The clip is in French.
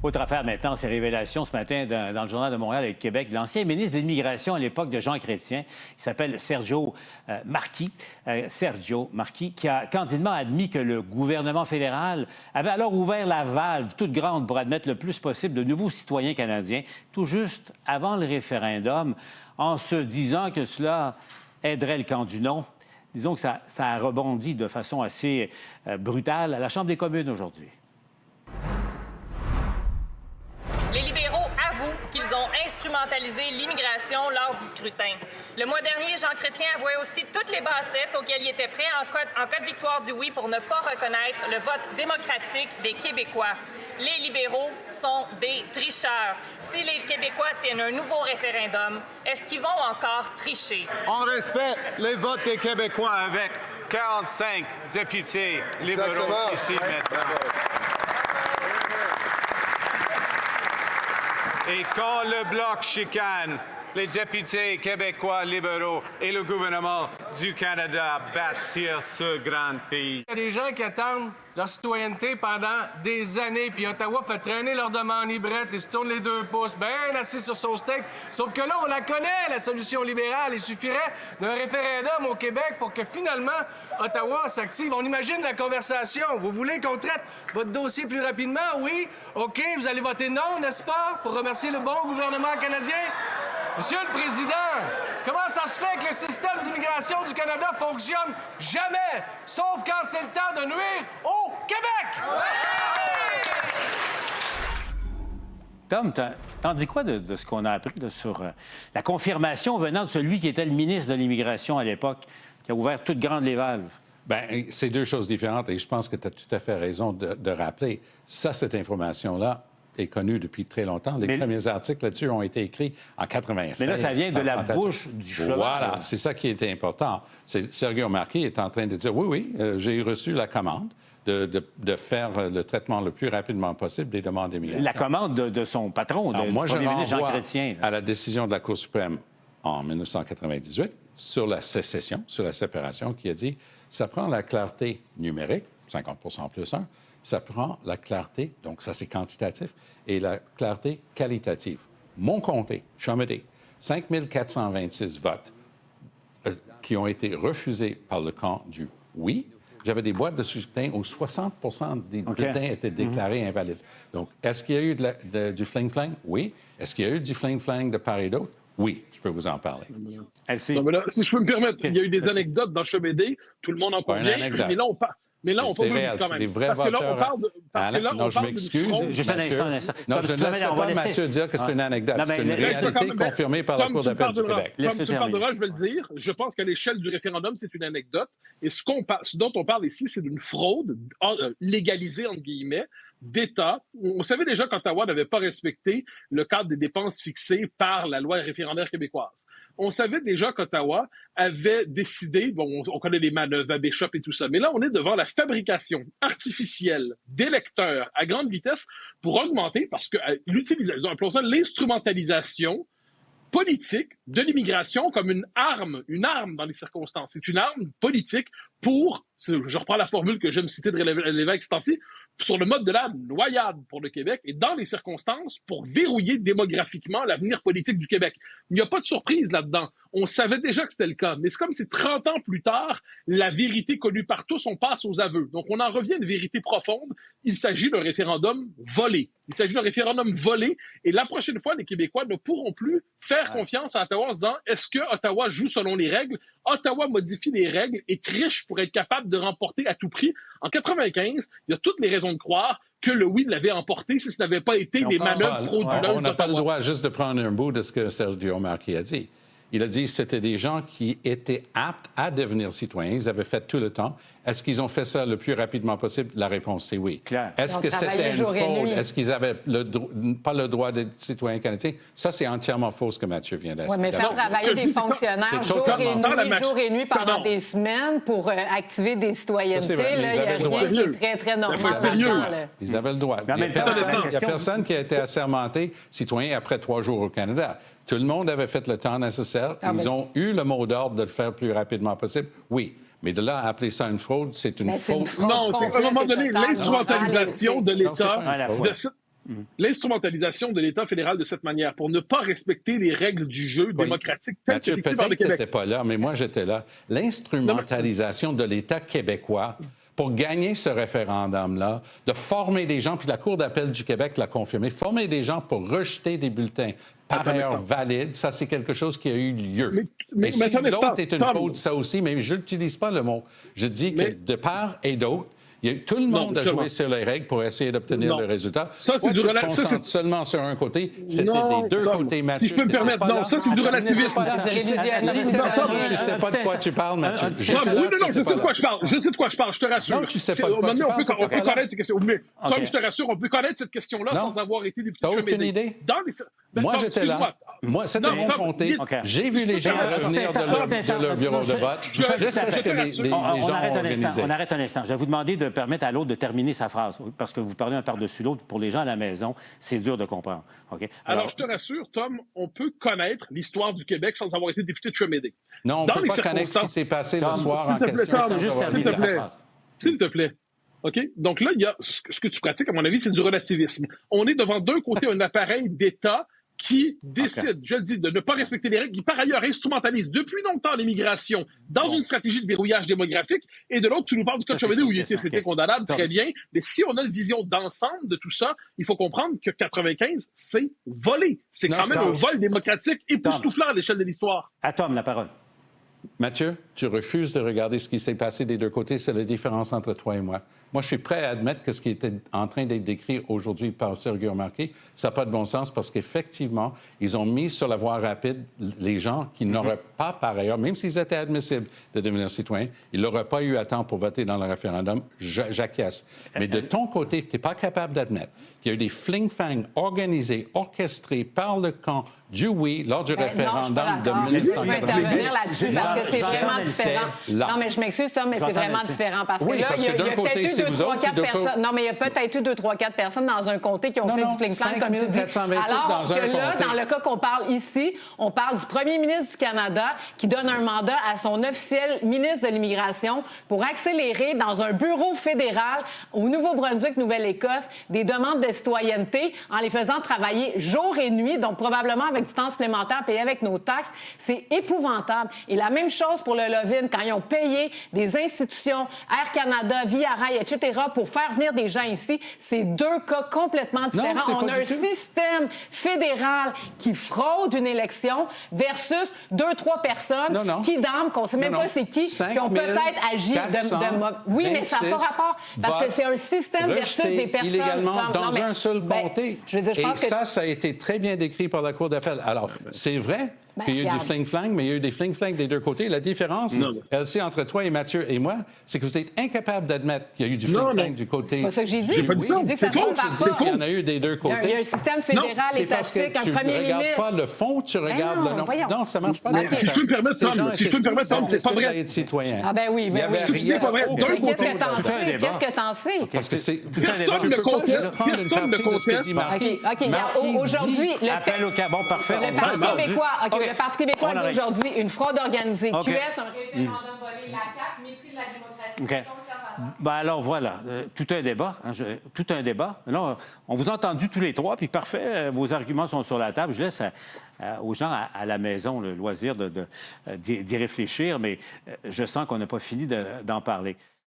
Autre affaire maintenant, ces révélations ce matin dans le Journal de Montréal et de Québec. L'ancien ministre de l'Immigration à l'époque de Jean Chrétien, il s'appelle Sergio Marquis, qui a candidement admis que le gouvernement fédéral avait alors ouvert la valve toute grande pour admettre le plus possible de nouveaux citoyens canadiens, tout juste avant le référendum, en se disant que cela aiderait le camp du non. Disons que ça a rebondi de façon assez brutale à la Chambre des communes aujourd'hui. Les libéraux avouent qu'ils ont instrumentalisé l'immigration lors du scrutin. Le mois dernier, Jean Chrétien avouait aussi toutes les bassesses auxquelles il était prêt en cas de victoire du oui pour ne pas reconnaître le vote démocratique des Québécois. Les libéraux sont des tricheurs. Si les Québécois tiennent un nouveau référendum, est-ce qu'ils vont encore tricher? On respecte les votes des Québécois avec 45 députés libéraux ici maintenant. Et quand le Bloc chicane, les députés québécois libéraux et le gouvernement du Canada bâtir ce grand pays. Il y a des gens qui attendent leur citoyenneté pendant des années, puis Ottawa fait traîner leur demande librette, ils se tournent les 2 pouces, bien assis sur son steak. Sauf que là, on la connaît, la solution libérale. Il suffirait d'un référendum au Québec pour que finalement Ottawa s'active. On imagine la conversation. Vous voulez qu'on traite votre dossier plus rapidement? Oui? OK, vous allez voter non, n'est-ce pas? Pour remercier le bon gouvernement canadien? Monsieur le Président, comment ça se fait que le système d'immigration du Canada fonctionne jamais, sauf quand c'est le temps de nuire au Québec? Tom, t'en dis quoi de ce qu'on a appris là, sur la confirmation venant de celui qui était le ministre de l'Immigration à l'époque, qui a ouvert toutes grandes les valves? Bien, c'est 2 choses différentes et je pense que tu as tout à fait raison de rappeler. Ça, cette information-là est connue depuis très longtemps. Les premiers articles là-dessus ont été écrits en 96. Mais là, ça vient de la bouche du cheval. Voilà, c'est ça qui était important. Sergio Marquis est en train de dire, oui, j'ai reçu la commande de faire le traitement le plus rapidement possible des demandes d'immigration. La commande de son patron, Alors, du moi, premier ministre Jean renvoie Chrétien. à la décision de la Cour suprême en 1998 sur la sécession, sur la séparation, qui a dit ça prend la clarté numérique, 50 plus 1, ça prend la clarté, donc ça c'est quantitatif, et la clarté qualitative. Mon comté, Chomedey, 5 426 votes qui ont été refusés par le camp du oui. J'avais des boîtes de scrutin où 60 des bulletins étaient déclarés invalides. Donc, est-ce qu'il y a eu du fling-flang? Oui. Est-ce qu'il y a eu du fling-flang de part et d'autre? Oui, je peux vous en parler. Non, mais là, si je peux me permettre, il y a eu des anecdotes dans Chomedey, tout le monde en convient, mais là, on parle... Mais là, on parle réel, quand même. des vrais parce que là, voteurs. on parle de... Parce que là, non, on je parle m'excuse. Juste un instant. Non, je ne laisserai pas Mathieu dire que c'est une anecdote. Non, mais c'est une réalité confirmée par la Cour d'appel du Québec. Comme tu parleras, je vais le dire. Je pense qu'à l'échelle du référendum, c'est une anecdote. Et ce dont on parle ici, c'est d'une fraude légalisée, entre guillemets, d'État. On savait déjà qu'Ottawa n'avait pas respecté le cadre des dépenses fixées par la loi référendaire québécoise. On savait déjà qu'Ottawa avait décidé, bon, on connaît les manœuvres à Bishop et tout ça, mais là, on est devant la fabrication artificielle d'électeurs à grande vitesse pour augmenter, parce que l'utilisation, appelons ça l'instrumentalisation politique de l'immigration comme une arme dans les circonstances. C'est une arme politique pour, je reprends la formule que j'aime citer de l'évêque Stancy, sur le mode de la noyade pour le Québec et dans les circonstances pour verrouiller démographiquement l'avenir politique du Québec. Il n'y a pas de surprise là-dedans. On savait déjà que c'était le cas, mais c'est comme si 30 ans plus tard, la vérité connue par tous, on passe aux aveux. Donc on en revient à une vérité profonde. Il s'agit d'un référendum volé. Et la prochaine fois, les Québécois ne pourront plus faire confiance à Ottawa en se disant « Est-ce que Ottawa joue selon les règles? » Ottawa modifie les règles et triche pour être capable de remporter à tout prix. En 95, il y a toutes les raisons de croire que le oui l'avait emporté si ce n'avait pas été des manœuvres frauduleuses. On n'a pas le droit juste de prendre un bout de ce que Sergio Marquis a dit. Il a dit que c'était des gens qui étaient aptes à devenir citoyens. Ils avaient fait tout le temps. Est-ce qu'ils ont fait ça le plus rapidement possible? La réponse, c'est oui. Claire. Est-ce que c'était une fraude? Est-ce qu'ils n'avaient pas le droit d'être citoyens canadiens? Ça, c'est entièrement faux, ce que Mathieu vient d'expliquer. Oui, mais faire travailler des fonctionnaires jour et nuit pendant des semaines pour activer des citoyennetés, là, il n'y a rien qui est très, très normal là-dedans. Ils avaient le droit. Il n'y a personne qui a été assermenté citoyen après 3 jours au Canada. Tout le monde avait fait le temps nécessaire. Ils ont eu le mot d'ordre de le faire le plus rapidement possible. Oui. Mais de là à appeler ça une fraude, c'est une faute. Non, c'est à un moment donné l'instrumentalisation de l'État. l'instrumentalisation de l'État fédéral de cette manière pour ne pas respecter les règles du jeu démocratique telles que fixées par le Québec. Tu n'étais pas là, mais moi, j'étais là. L'instrumentalisation de l'État québécois pour gagner ce référendum-là, de former des gens, puis la Cour d'appel du Québec l'a confirmé, former des gens pour rejeter des bulletins par ailleurs valides, ça, c'est quelque chose qui a eu lieu. Mais si l'autre est une faute, ça aussi, mais je n'utilise pas le mot. Je dis que de part et d'autre, tout le monde a joué sur les règles pour essayer d'obtenir le résultat. Ça, c'est du relativisme. Seulement sur un côté, c'était des deux côtés, Mathieu. Si je peux me permettre, non, ça, c'est du relativisme. Tu sais pas de quoi tu parles, Mathieu. Oui, non, je sais de quoi je parle. Je sais de quoi je parle, je te rassure. Non, tu sais pas de quoi tu parles. On peut connaître cette question. Mais comme je te rassure, on peut connaître cette question-là sans avoir été député de Chemin. T'as aucune idée? Moi, j'étais là. Moi, c'était mon comté. J'ai vu les gens revenir de leur bureau de vote. Je sais ce que les gens ont organisé. On arrête un instant. Je vais vous demander de permettre à l'autre de terminer sa phrase, parce que vous parlez un par-dessus l'autre. Pour les gens à la maison, c'est dur de comprendre. Alors, je te rassure, Tom, on peut connaître l'histoire du Québec sans avoir été député de Chemédé. Non, on ne peut pas connaître ce qui s'est passé le soir en question. S'il te plaît. OK? Donc là, il y a ce que tu pratiques, à mon avis, c'est du relativisme. On est devant d'un côté un appareil d'État qui décide, je le dis, de ne pas respecter les règles, qui par ailleurs instrumentalise depuis longtemps l'immigration dans une stratégie de verrouillage démographique, et de l'autre, tu nous parles du cas de Chemédé où c'était condamnable, très bien, mais si on a une vision d'ensemble de tout ça, il faut comprendre que 95, c'est volé. C'est quand même un vol démocratique époustouflant à l'échelle de l'histoire. À Tom, la parole. Mathieu, tu refuses de regarder ce qui s'est passé des deux côtés. C'est la différence entre toi et moi. Moi, je suis prêt à admettre que ce qui était en train d'être décrit aujourd'hui par Sergio Marchi, ça n'a pas de bon sens parce qu'effectivement, ils ont mis sur la voie rapide les gens qui n'auraient pas, par ailleurs, même s'ils étaient admissibles de devenir citoyens, ils n'auraient pas eu à temps pour voter dans le référendum. J'acquiesce. Mais de ton côté, tu n'es pas capable d'admettre qu'il y a eu des fling-fang organisés, orchestrés par le camp du oui lors du référendum de 1998. Je veux intervenir là-dessus parce que c'est vraiment différent. Non, mais je m'excuse, Tom, mais c'est vraiment différent parce que là, il y a peut-être eu 2, 3, 4 personnes. Non, mais il y a peut-être eu 2, 3, 4 personnes dans un comté qui ont fait du fling-flang, comme tu dis. Alors que là, dans le cas qu'on parle ici, on parle du premier ministre du Canada qui donne un mandat à son officiel ministre de l'Immigration pour accélérer dans un bureau fédéral au Nouveau-Brunswick, Nouvelle-Écosse, des demandes de citoyenneté en les faisant travailler jour et nuit, donc probablement avec du temps supplémentaire payé avec nos taxes. C'est épouvantable. Et la même chose pour le Love-In, quand ils ont payé des institutions, Air Canada, Via Rail, etc., pour faire venir des gens ici, c'est deux cas complètement différents. On a un système fédéral qui fraude une élection versus 2, 3 personnes qui dorment, qu'on ne sait même pas c'est qui ont peut-être agi de... Oui, mais ça n'a pas rapport, parce que c'est un système versus des personnes. Illégalement dans un seul comté. Je veux dire, je pense que ça a été très bien décrit par la Cour d'appel. Alors, c'est vrai qu'il y a eu du fling-flang, mais il y a eu des fling-flang des deux côtés. La différence, Elsie, entre toi et Mathieu et moi, c'est que vous êtes incapables d'admettre qu'il y a eu du fling-flang du côté... C'est pas ça que j'ai dit. J'ai pas dit ça. C'est faux. Il y en a eu des deux côtés. Il y a un système fédéral étatique, un premier ministre. Tu ne regardes pas le fond, tu regardes le nom. Non, ça ne marche pas. Si je peux me permettre, Tom, c'est pas vrai. Citoyen. Ah ben oui, c'est pas vrai. Qu'est-ce que t'en sais? Parce que c'est... Personne ne conteste. Personne ne conteste. OK. Aujourd'hui, appel au Bon, parfait. Le Parti québécois dit aujourd'hui une fraude organisée. QS, un référendum volé, la CAQ, mépris de la démocratie conservateur. Ben alors voilà, tout un débat. Tout un débat. Là, on vous a entendu tous les trois, puis parfait, vos arguments sont sur la table. Je laisse aux gens à la maison le loisir d'y réfléchir, mais je sens qu'on n'a pas fini d'en parler.